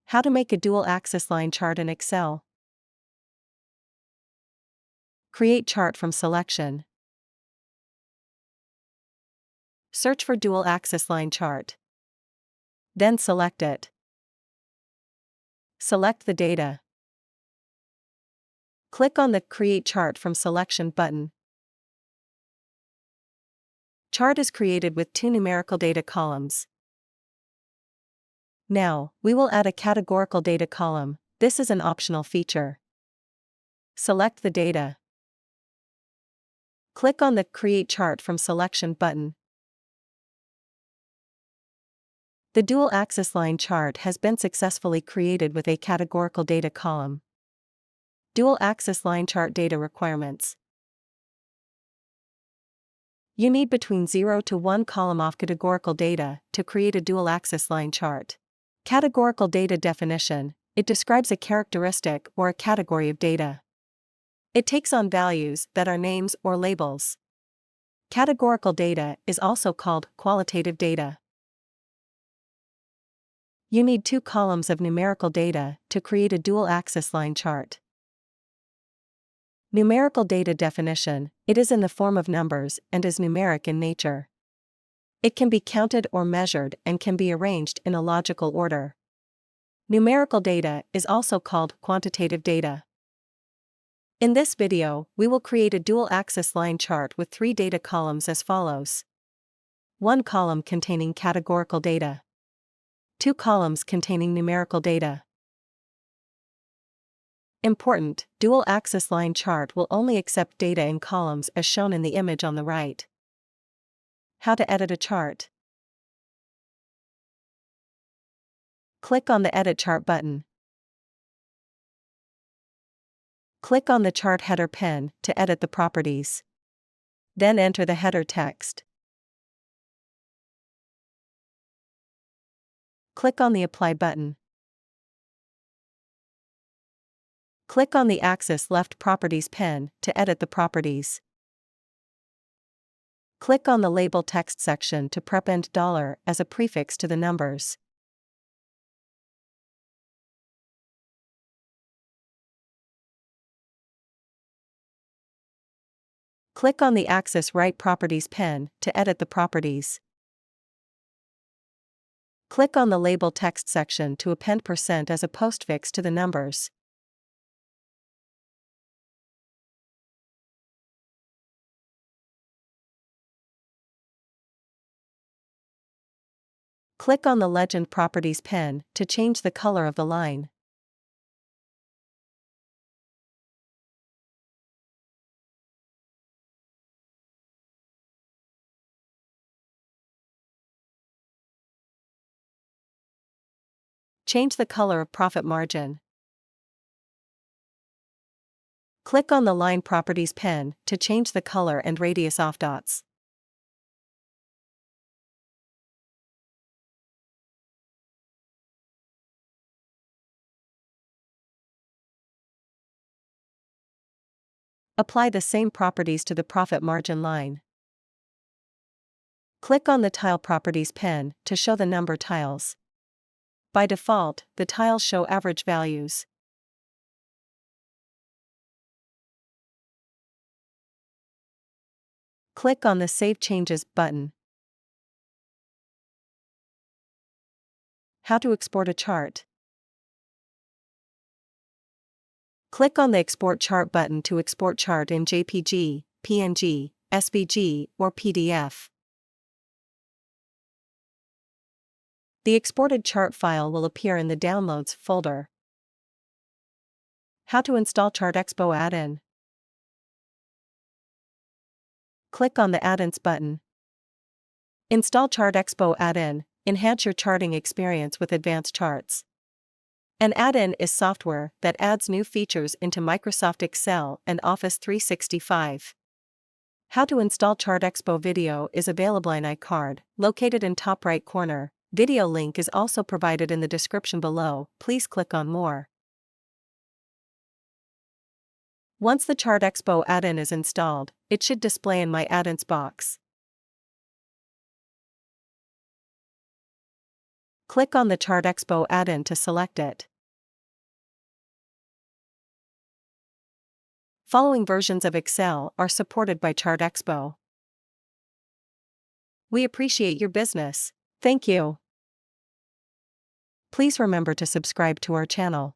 How to make a dual-axis line chart in Excel. Create chart from selection. Search for dual-axis line chart. Then select it. Select the data. Click on the Create Chart from Selection button. Chart is created with 2 numerical data columns. Now, we will add a categorical data column. This is an optional feature. Select the data. Click on the Create Chart from Selection button. The dual-axis line chart has been successfully created with a categorical data column. Dual-axis line chart data requirements. You need between 0 to 1 column of categorical data to create a dual-axis line chart. Categorical data definition: it describes a characteristic or a category of data. It takes on values that are names or labels. Categorical data is also called qualitative data. You need 2 columns of numerical data to create a dual-axis line chart. Numerical data definition: it is in the form of numbers and is numeric in nature. It can be counted or measured and can be arranged in a logical order. Numerical data is also called quantitative data. In this video, we will create a dual-axis line chart with 3 data columns as follows. 1 column containing categorical data. 2 columns containing numerical data. Important: dual-axis line chart will only accept data in columns as shown in the image on the right. How to edit a chart. Click on the Edit Chart button. Click on the chart header pen to edit the properties. Then enter the header text. Click on the Apply button. Click on the Axis Left Properties pen to edit the properties. Click on the Label text section to prepend $ as a prefix to the numbers. Click on the Axis Right Properties pen to edit the properties. Click on the Label text section to append % as a postfix to the numbers. Click on the Legend Properties pen to change the color of the line. Change the color of profit margin. Click on the Line Properties pen to change the color and radius off dots. Apply the same properties to the profit margin line. Click on the Tile Properties pen to show the number tiles. By default, the tiles show average values. Click on the Save Changes button. How to export a chart. Click on the Export Chart button to export chart in JPG, PNG, SVG, or PDF. The exported chart file will appear in the Downloads folder. How to install ChartExpo add-in. Click on the Add-ins button. Install ChartExpo add-in, enhance your charting experience with advanced charts. An add-in is software that adds new features into Microsoft Excel and Office 365. How to install ChartExpo video is available in iCard, located in top right corner. Video link is also provided in the description below. Please click on More. Once the ChartExpo add-in is installed, it should display in My Add-ins box. Click on the ChartExpo add-in to select it. Following versions of Excel are supported by ChartExpo. We appreciate your business. Thank you. Please remember to subscribe to our channel.